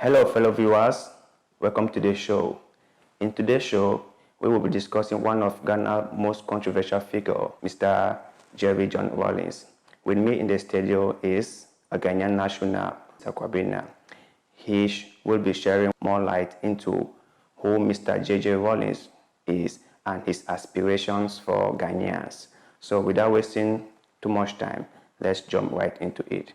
Hello, fellow viewers. Welcome to the show. In today's show, we will be discussing one of Ghana's most controversial figures, Mr. John Rawlings. With me in the studio is a Ghanaian national, Mr. Kwabena. He will be sharing more light into who Mr. Rawlings is and his aspirations for Ghanaians. So without wasting too much time, let's jump right into it.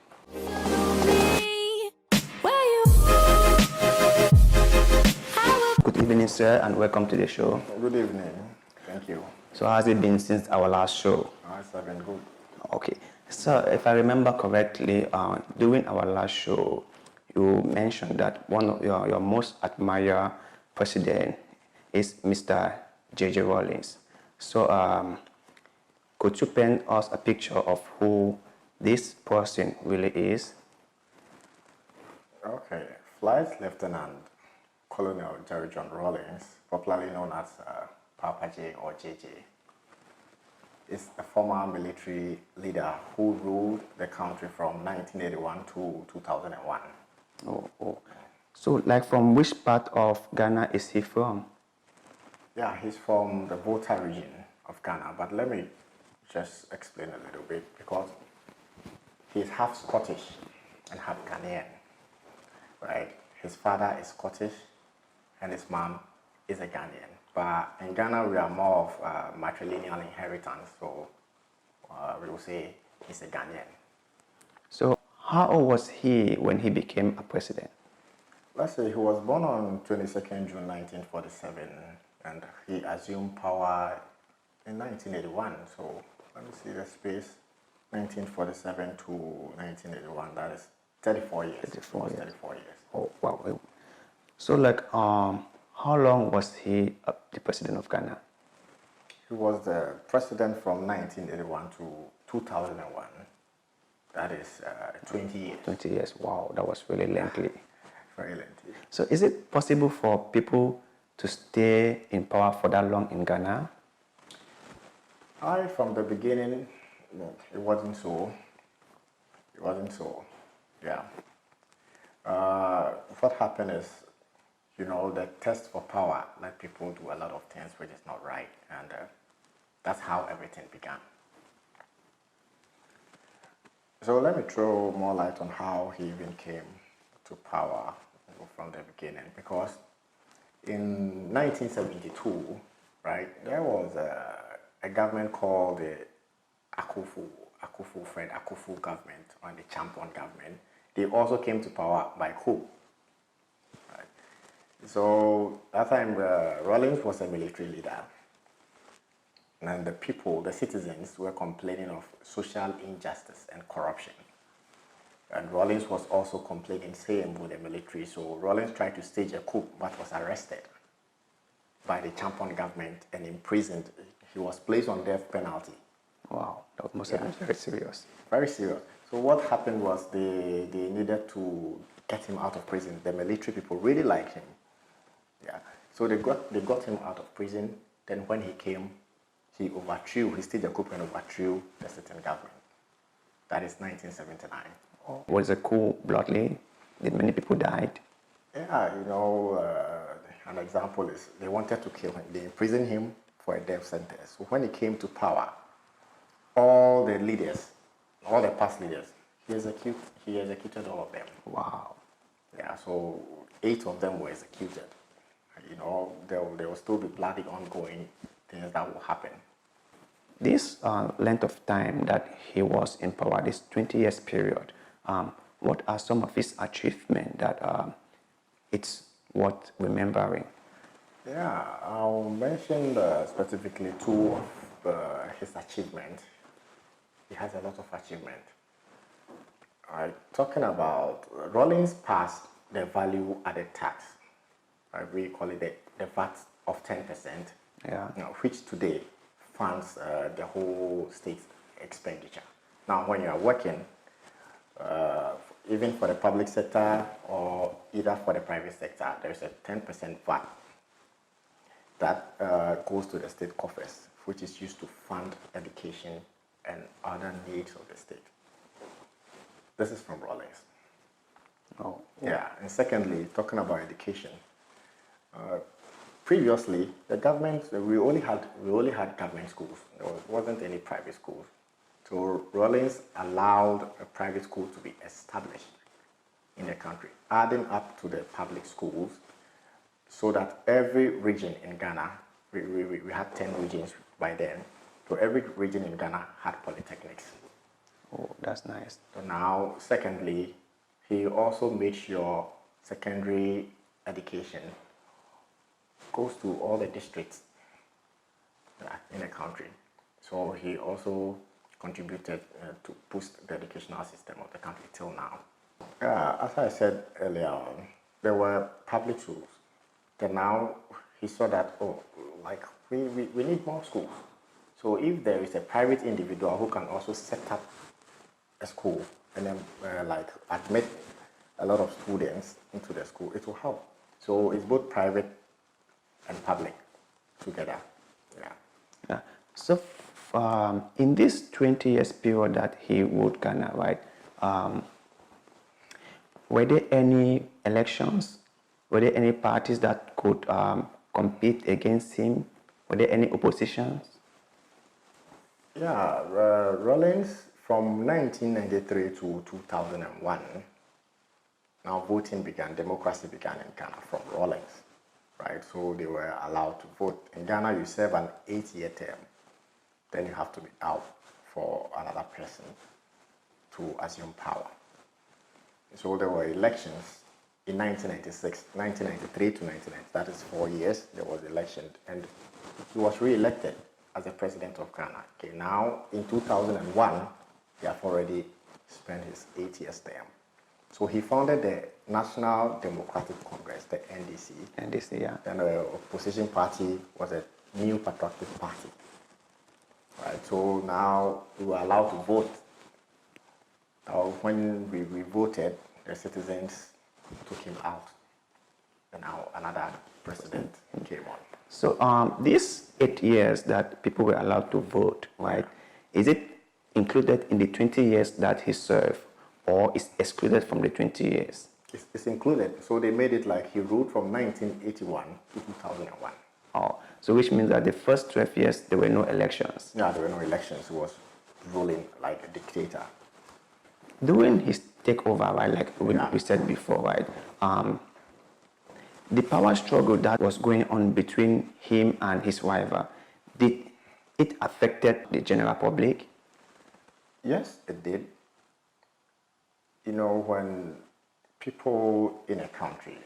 Good evening, sir, and welcome to the show. Good evening. Thank you. So how has it been since our last show? It's been good. Okay. So if I remember correctly, during our last show, you mentioned that one of your most admired president is Mr. Rawlings. So could you paint us a picture of who this person really is? Okay. Flight Lieutenant Colonel John Rawlings, popularly known as Papa J or JJ, is a former military leader who ruled the country from 1981 to 2001. Oh. So, like, from which part of Ghana is he from? Yeah, he's from the Volta region of Ghana, but let me just explain a little bit because he's half Scottish and half Ghanaian, right? His father is Scottish and his mom is a Ghanaian. But in Ghana, we are more of matrilineal inheritance, so we will say he's a Ghanaian. So, how old was he when he became a president? Let's say he was born on 22nd June 1947, and he assumed power in 1981. So, let me see the space, 1947 to 1981, that is 34 years. 34 years. Oh, wow. So, like, how long was he the president of Ghana? He was the president from 1981 to 2001. That is 20 years. 20 years. Wow, that was really lengthy. Very lengthy. So, is it possible for people to stay in power for that long in Ghana? From the beginning, it wasn't so. Yeah. What happened is, the test for power let people do a lot of things which is not right, and that's how everything began. So let me throw more light on how he even came to power from the beginning, because in 1972, right, there was a government called the Fred Akufu government, or the Champion government. They also came to power by coup. Right? So that time, Rawlings was a military leader, and the people, the citizens, were complaining of social injustice and corruption. And Rawlings was also complaining same with the military. So Rawlings tried to stage a coup, but was arrested by the Champion government and imprisoned. He was placed on death penalty. Wow, that must have been very serious. Very serious. So what happened was they needed to get him out of prison. The military people really liked him. Yeah. So they got him out of prison. Then when he came, he staged a coup and overthrew the sitting government. That is 1979. Was the coup bloody? Did many people died? Yeah, an example is they wanted to kill him. They imprisoned him for a death sentence. So when he came to power, all the past leaders, he executed all of them. Wow. Yeah, so 8 of them were executed. There will still be bloody ongoing things that will happen. This length of time that he was in power, this 20 years period, what are some of his achievements that it's worth remembering? Yeah, I'll mention specifically 2 of his achievements. He has a lot of achievement. Talking about Rawlings passed the value added tax. We call it the VAT of 10%, which today funds the whole state's expenditure. Now, when you are working, even for the public sector or either for the private sector, there is a 10% VAT that goes to the state coffers, which is used to fund education and other needs of the state. This is from Rawlings. Oh, Yeah, and secondly, talking about education. Previously, the government we only had government schools. There wasn't any private schools. So Rawlings allowed a private school to be established in the country, adding up to the public schools, so that every region in Ghana, we had 10 regions by then, so every region in Ghana had polytechnics. oh, that's nice. So now, secondly, he also made sure secondary education goes to all the districts in the country. So he also contributed to boost the educational system of the country till now. As I said earlier on, there were public schools. Then now he saw that, like we need more schools. So if there is a private individual who can also set up a school and then like admit a lot of students into the school, it will help. So it's both private and public together. Yeah. Yeah. So in this 20 years period that he ruled Ghana, right, were there any elections? Were there any parties that could compete against him? Were there any oppositions? Yeah, Rawlings from 1993 to 2001, now voting began, democracy began in Ghana from Rawlings, right? So they were allowed to vote. In Ghana, you serve an 8-year term, then you have to be out for another person to assume power. So there were elections in 1996, 1993 to 1990, that is 4 years, there was election, and he was re-elected as the president of Ghana. Okay, now in 2001, he have already spent his 8 years term. So he founded the National Democratic Congress, the NDC. NDC, yeah. And the opposition party was a New Patriotic Party. Right, so now we were allowed to vote. When we voted, the citizens took him out. And now another president came on. So these 8 years that people were allowed to vote, right, is it included in the 20 years that he served, or is excluded from the 20 years? It's included. So they made it like he ruled from 1981 to 2001. Oh, so which means that the first 12 years there were no elections. Yeah, there were no elections. He was ruling like a dictator. During his takeover, right, like we said before, right, the power struggle that was going on between him and his rival, did it affected the general public? Yes, it did. You know, when people in a country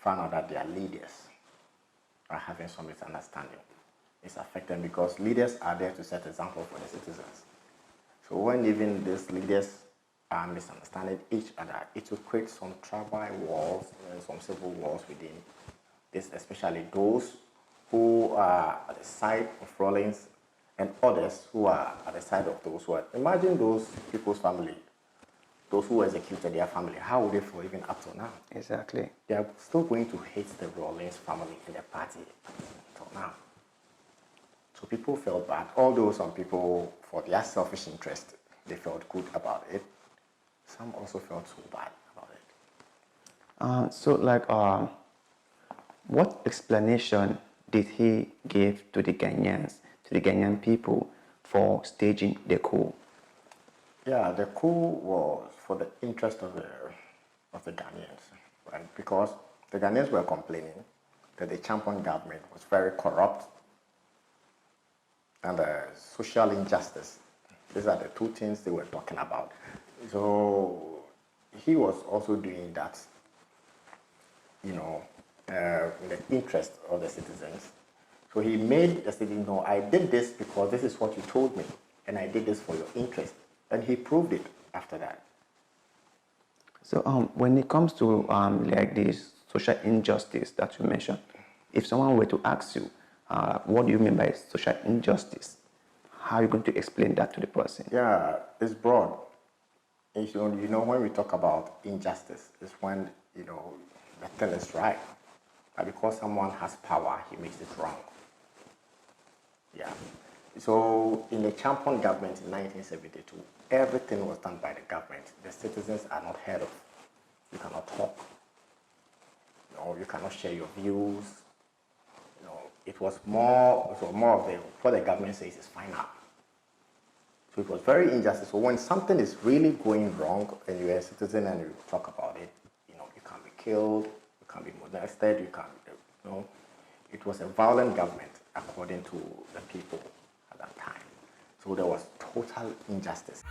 find out that their leaders are having some misunderstanding, it's affecting because leaders are there to set example for the citizens. So when even these leaders are misunderstanding each other, it will create some tribal wars and some civil wars within this, especially those who are at the side of Rawlings and others who are at the side of those who are. Imagine those people's family, those who executed their family, how would they feel even up till now? Exactly. They are still going to hate the Rawlings family in the party until now. So people felt bad, although some people, for their selfish interest, they felt good about it. Some also felt so bad about it. So, like, what explanation did he give to the Ghanaians, to the Ghanaian people, for staging the coup? Yeah, the coup was for the interest of the Ghanaians, right? Because the Ghanaians were complaining that the Champon government was very corrupt and social injustice. These are the two things they were talking about. So he was also doing that, you know, in the interest of the citizens. So he made the citizens know, I did this because this is what you told me, and I did this for your interest. And he proved it after that. So when it comes to like this social injustice that you mentioned, if someone were to ask you, what do you mean by social injustice? How are you going to explain that to the person? Yeah, it's broad. You know, when we talk about injustice, it's when, you know, the thing is right. But because someone has power, he makes it wrong. Yeah. So in the Champon government in 1972, everything was done by the government. The citizens are not heard of. You cannot talk. You cannot share your views. It was more of what the government says is final. So it was very injustice. So when something is really going wrong and you're a citizen and you talk about it, you can be killed, you can be molested, it was a violent government according to the people at that time. So there was total injustice.